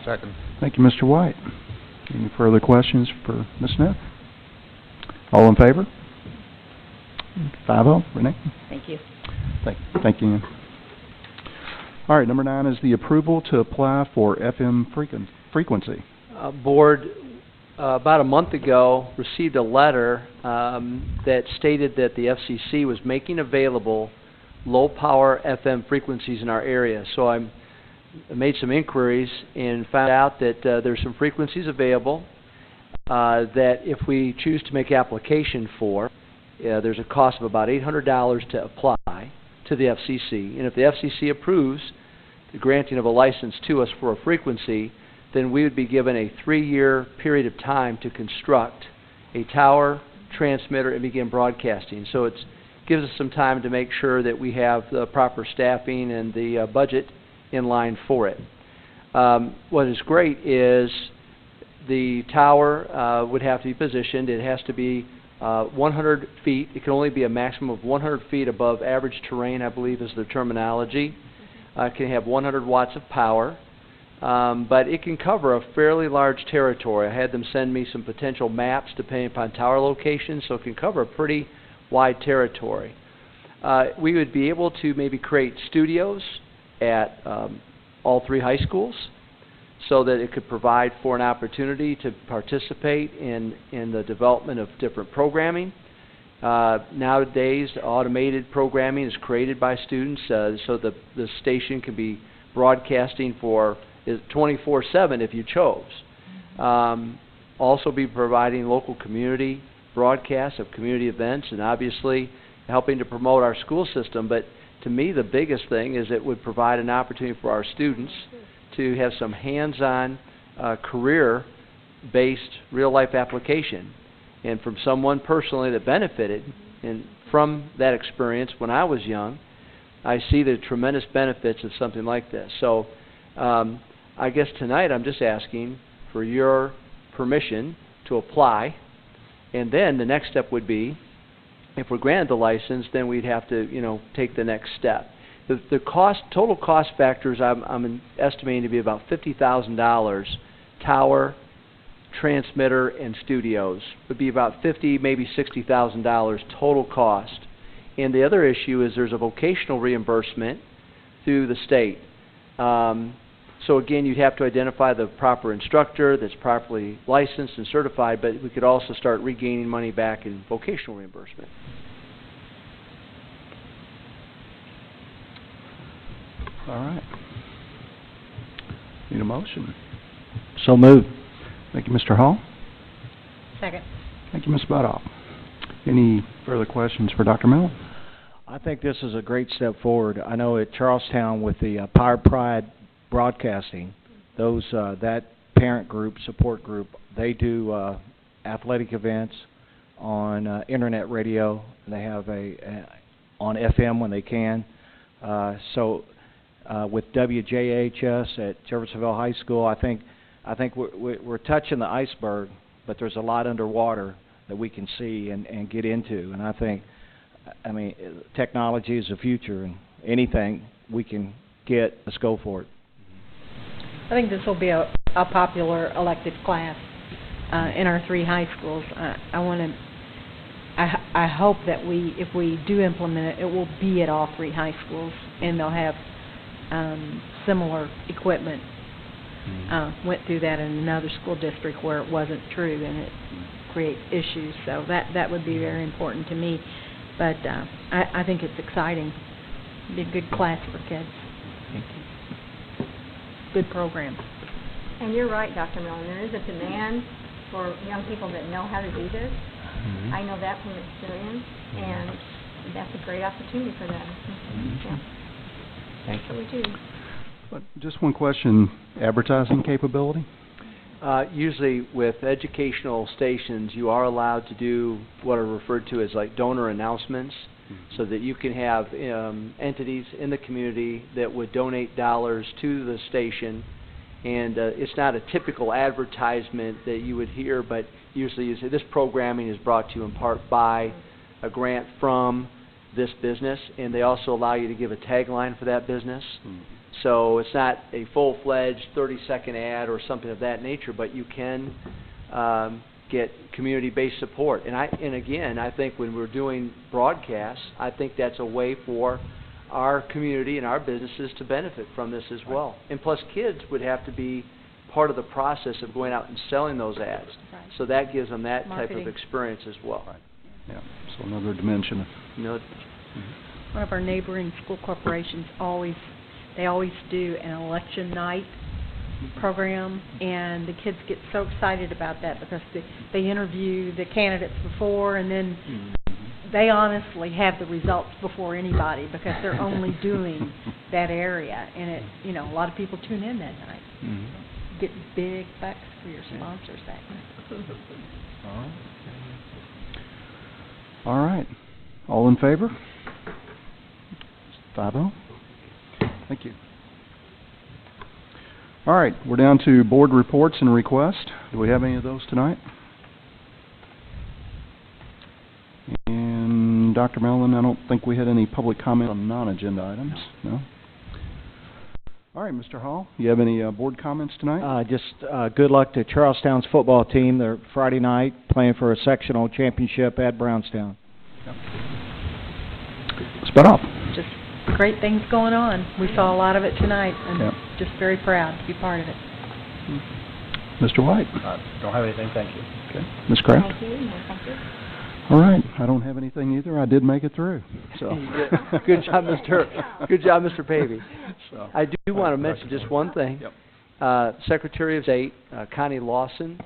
Second. Thank you, Mr. White. Any further questions for Ms. Neff? All in favor? 5-0. Renee? Thank you. Thank you. All right, number 9 is the approval to apply for FM frequency. Board, about a month ago, received a letter that stated that the FCC was making available low-power FM frequencies in our area. So I made some inquiries and found out that there's some frequencies available that if we choose to make application for, there's a cost of about $800 to apply to the FCC. And if the FCC approves the granting of a license to us for a frequency, then we would be given a 3-year period of time to construct a tower, transmitter, and begin broadcasting. So it gives us some time to make sure that we have the proper staffing and the budget in line for it. What is great is the tower would have to be positioned. It has to be 100 feet. It can only be a maximum of 100 feet above average terrain, I believe is the terminology. It can have 100 watts of power. But it can cover a fairly large territory. I had them send me some potential maps depending upon tower location, so it can cover a pretty wide territory. We would be able to maybe create studios at all 3 high schools so that it could provide for an opportunity to participate in the development of different programming. Nowadays, automated programming is created by students, so the station can be broadcasting for 24/7 if you chose. Also be providing local community broadcasts of community events and obviously helping to promote our school system. But to me, the biggest thing is it would provide an opportunity for our students to have some hands-on career-based real-life application. And from someone personally that benefited from that experience when I was young, I see the tremendous benefits of something like this. So I guess tonight I'm just asking for your permission to apply, and then the next step would be, if we're granted the license, then we'd have to, take the next step. The total cost factors I'm estimating to be about $50,000. Tower, transmitter, and studios would be about $50,000, maybe $60,000 total cost. And the other issue is there's a vocational reimbursement through the state. So again, you'd have to identify the proper instructor that's properly licensed and certified, but we could also start regaining money back in vocational reimbursement. All right. Need a motion? So moved. Thank you, Mr. Hall. Second. Thank you, Ms. Butoff. Any further questions for Dr. Miller? I think this is a great step forward. I know at Charlestown with the Power Pride Broadcasting, that parent group, support group, they do athletic events on internet radio. They have on FM when they can. So with WJHS at Jeffersonville High School, I think we're touching the iceberg, but there's a lot underwater that we can see and get into. And I mean, technology is the future, and anything we can get, let's go for it. I think this will be a popular elective class in our 3 high schools. I hope that if we do implement it, it will be at all 3 high schools, and they'll have similar equipment. Went through that in another school district where it wasn't true, and it creates issues. So that would be very important to me. But I think it's exciting. It'll be a good class for kids. Thank you. Good program. And you're right, Dr. Miller. There is a demand for young people that know how to do this. I know that from experience, and that's a great opportunity for them. Yeah. Thank you. So we do. But just one question, advertising capability? Usually with educational stations, you are allowed to do what are referred to as like donor announcements, so that you can have entities in the community that would donate dollars to the station. And it's not a typical advertisement that you would hear, but usually you say this programming is brought to you in part by a grant from this business, and they also allow you to give a tagline for that business. So it's not a full-fledged 30-second ad or something of that nature, but you can get community-based support. And again, I think when we're doing broadcasts, I think that's a way for our community and our businesses to benefit from this as well. And plus, kids would have to be part of the process of going out and selling those ads. Right. So that gives them that Marketing. type of experience as well. Right. Yeah, so another dimension. You know, One of our neighboring school corporations always do an election night program, and the kids get so excited about that because they interview the candidates before, and then they honestly have the results before anybody because they're only doing that area, and a lot of people tune in that night. Get big bucks for your sponsors that night. All right. All in favor? 5-0. Thank you. All right, we're down to board reports and requests. Do we have any of those tonight? And Dr. Mellon, I don't think we had any public comment on non-agenda items. No? All right, Mr. Hall, you have any board comments tonight? Just good luck to Charlestown's football team. They're Friday night playing for a sectional championship at Brownstown. Spit off. Just great things going on. We saw a lot of it tonight, and just very proud to be part of it. Mr. White? Don't have anything, thank you. Okay. Ms. Kraft? Thank you. No, thank you. All right, I don't have anything either. I did make it through. So Good job, Mr. Pavey. So. I do want to mention just one thing. Secretary of State Connie Lawson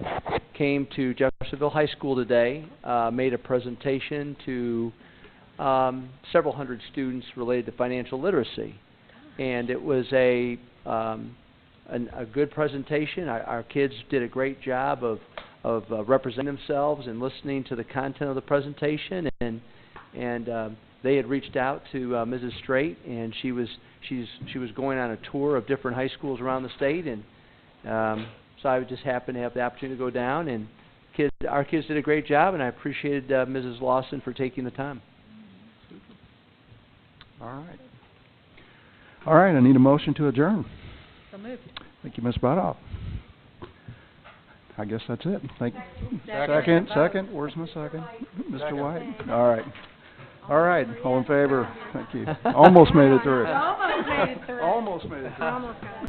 came to Jeffersonville High School today, made a presentation to several hundred students related to financial literacy, and it was a good presentation. Our kids did a great job of representing themselves and listening to the content of the presentation, and they had reached out to Mrs. Straight, and she was going on a tour of different high schools around the state, and so I just happened to have the opportunity to go down, and our kids did a great job, and I appreciated Mrs. Lawson for taking the time. All right, I need a motion to adjourn. So moved. Thank you, Ms. Butoff. I guess that's it. Second. Where's my second? Mr. White. All right. All in favor. Thank you. Almost made it through. Almost made it through. Almost made it through.